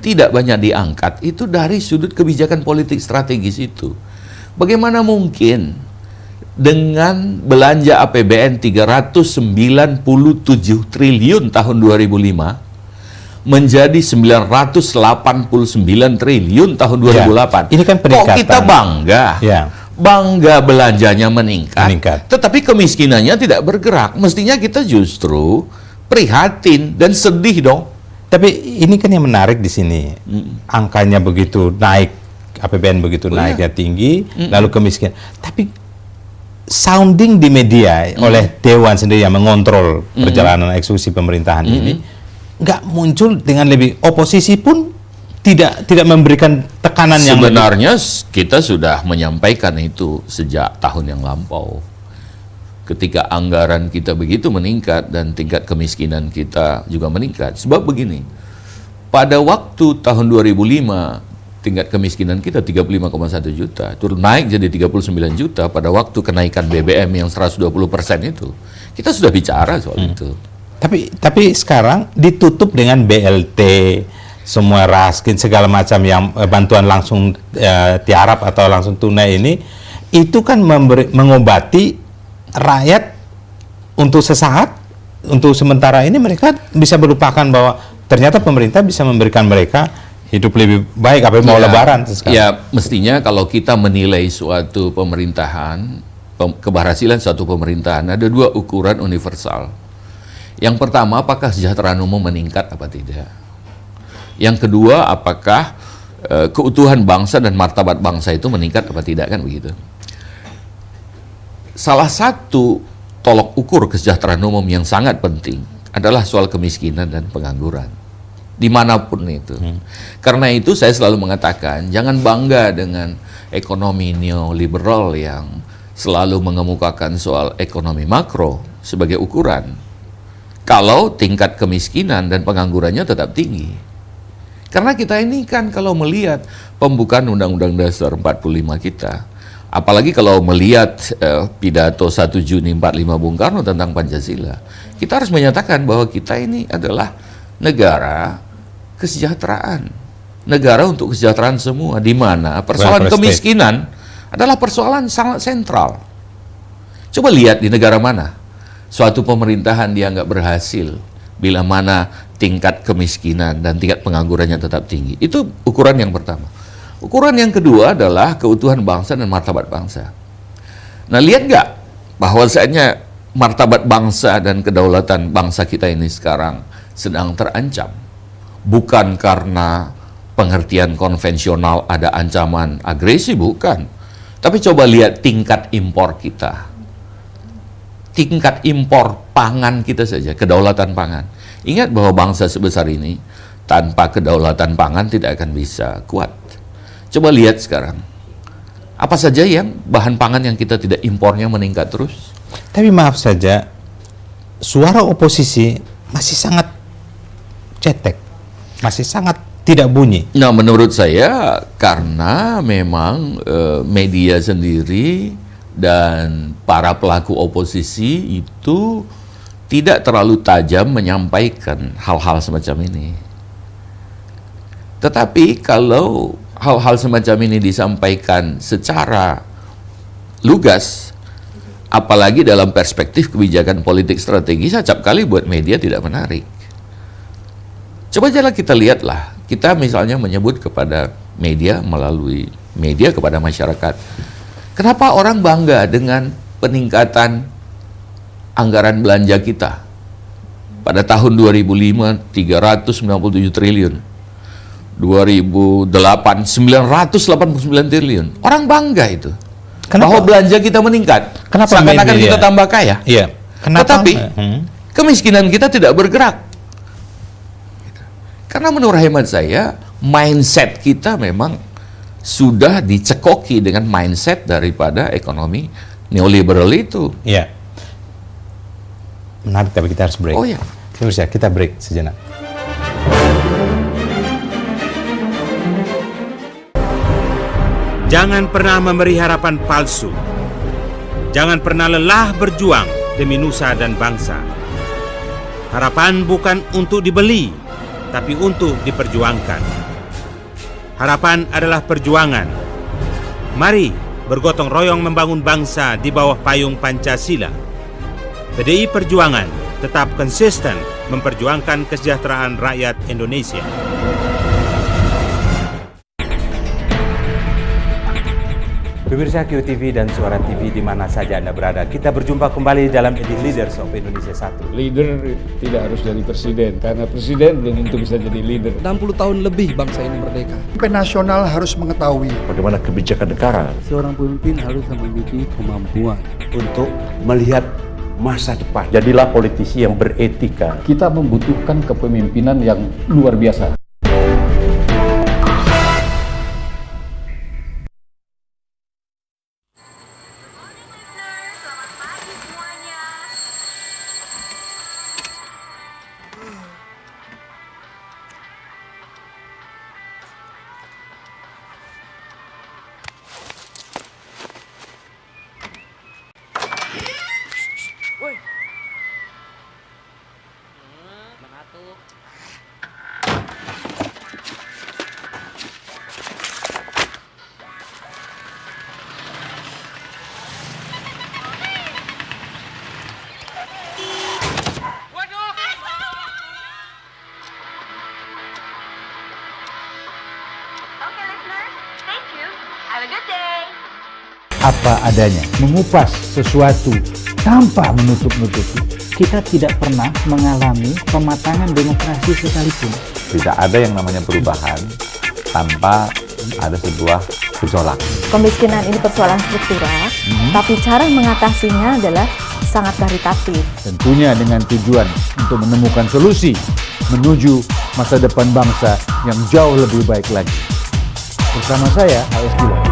tidak banyak diangkat itu dari sudut kebijakan politik strategis itu. Bagaimana mungkin dengan belanja APBN 397 triliun tahun 2005 menjadi 989 triliun tahun 2008. Ini kan peningkatan. Kok kita bangga? Bangga belanjanya meningkat. Tetapi kemiskinannya tidak bergerak. Mestinya kita justru prihatin dan sedih dong. Tapi ini kan yang menarik di sini. Angkanya begitu naik, APBN begitu naiknya tinggi, lalu kemiskinan. Tapi sounding di media oleh Dewan sendiri yang mengontrol perjalanan eksekusi pemerintahan ini nggak muncul dengan lebih, oposisi pun tidak memberikan tekanan yang sebenarnya kita sudah menyampaikan itu sejak tahun yang lampau. Ketika anggaran kita begitu meningkat dan tingkat kemiskinan kita juga meningkat. Sebab begini, pada waktu tahun 2005 tingkat kemiskinan kita 35,1 juta, turun naik jadi 39 juta pada waktu kenaikan BBM yang 120% itu. Kita sudah bicara soal itu. Tapi sekarang ditutup dengan BLT, semua raskin segala macam yang bantuan langsung tiarap atau langsung tunai ini, itu kan mengobati rakyat untuk sesaat, untuk sementara ini mereka bisa melupakan bahwa ternyata pemerintah bisa memberikan mereka hidup lebih baik, apa mau lebaran sekarang. Ya, mestinya kalau kita menilai suatu pemerintahan, keberhasilan suatu pemerintahan, ada dua ukuran universal. Yang pertama, apakah kesejahteraan umum meningkat apa tidak? Yang kedua, apakah keutuhan bangsa dan martabat bangsa itu meningkat apa tidak, kan begitu. Salah satu tolok ukur kesejahteraan umum yang sangat penting adalah soal kemiskinan dan pengangguran. Dimanapun itu. Karena itu saya selalu mengatakan, jangan bangga dengan ekonomi neoliberal yang selalu mengemukakan soal ekonomi makro sebagai ukuran. Kalau tingkat kemiskinan dan penganggurannya tetap tinggi. Karena kita ini kan kalau melihat pembukaan Undang-Undang Dasar 45 kita, apalagi kalau melihat pidato 1 Juni 45 Bung Karno tentang Pancasila, kita harus menyatakan bahwa kita ini adalah negara kesejahteraan. Negara untuk kesejahteraan semua, di mana persoalan kemiskinan adalah persoalan sangat sentral. Coba lihat di negara mana suatu pemerintahan dianggap berhasil bila mana tingkat kemiskinan dan tingkat penganggurannya tetap tinggi. Itu ukuran yang pertama. Ukuran yang kedua adalah keutuhan bangsa dan martabat bangsa. Nah, lihat nggak bahwasanya martabat bangsa dan kedaulatan bangsa kita ini sekarang sedang terancam. Bukan karena pengertian konvensional ada ancaman agresi, bukan. Tapi coba lihat tingkat impor kita. Tingkat impor pangan kita saja, kedaulatan pangan. Ingat bahwa bangsa sebesar ini tanpa kedaulatan pangan tidak akan bisa kuat. Coba lihat sekarang, apa saja yang bahan pangan yang kita tidak impornya meningkat terus? Tapi maaf saja, suara oposisi masih sangat cetek, masih sangat tidak bunyi. Nah, menurut saya karena memang media sendiri dan para pelaku oposisi itu tidak terlalu tajam menyampaikan hal-hal semacam ini. Tetapi kalau hal-hal semacam ini disampaikan secara lugas, apalagi dalam perspektif kebijakan politik strategis, acap kali buat media tidak menarik. Coba aja kita lihatlah, kita misalnya menyebut kepada media, melalui media kepada masyarakat, kenapa orang bangga dengan peningkatan anggaran belanja kita? Pada tahun 2005, 397 triliun. 2008, 989 triliun. Orang bangga itu. Kenapa? Bahwa belanja kita meningkat. Kenapa? Seakan-akan kita tambah kaya. Iya. Kenapa? Tetapi kemiskinan kita tidak bergerak. Karena menurut hemat saya, mindset kita memang sudah dicekoki dengan mindset daripada ekonomi neoliberal itu. Iya. Menarik, tapi kita harus break. Oh ya. Kita break sejenak. Jangan pernah memberi harapan palsu. Jangan pernah lelah berjuang demi nusa dan bangsa. Harapan bukan untuk dibeli, tapi untuk diperjuangkan. Harapan adalah perjuangan. Mari bergotong royong membangun bangsa di bawah payung Pancasila. PDI Perjuangan tetap konsisten memperjuangkan kesejahteraan rakyat Indonesia. Pemirsa QTV dan Suara TV di mana saja Anda berada, kita berjumpa kembali dalam edisi Leaders of Indonesia 1. Leader tidak harus dari presiden, karena presiden belum tentu bisa jadi leader. 60 tahun lebih bangsa ini merdeka. Pemimpin nasional harus mengetahui bagaimana kebijakan negara Seorang pemimpin harus memiliki kemampuan untuk melihat masa depan. Jadilah politisi yang beretika. Kita membutuhkan kepemimpinan yang luar biasa. Apa adanya, mengupas sesuatu tanpa menutup-nutupi. Kita tidak pernah mengalami pematangan demokrasi sekalipun. Tidak ada yang namanya perubahan tanpa ada sebuah gejolak. Kemiskinan ini persoalan struktural, tapi cara mengatasinya adalah sangat karitatif. Tentunya dengan tujuan untuk menemukan solusi menuju masa depan bangsa yang jauh lebih baik lagi. Bersama saya, A.S. Gila.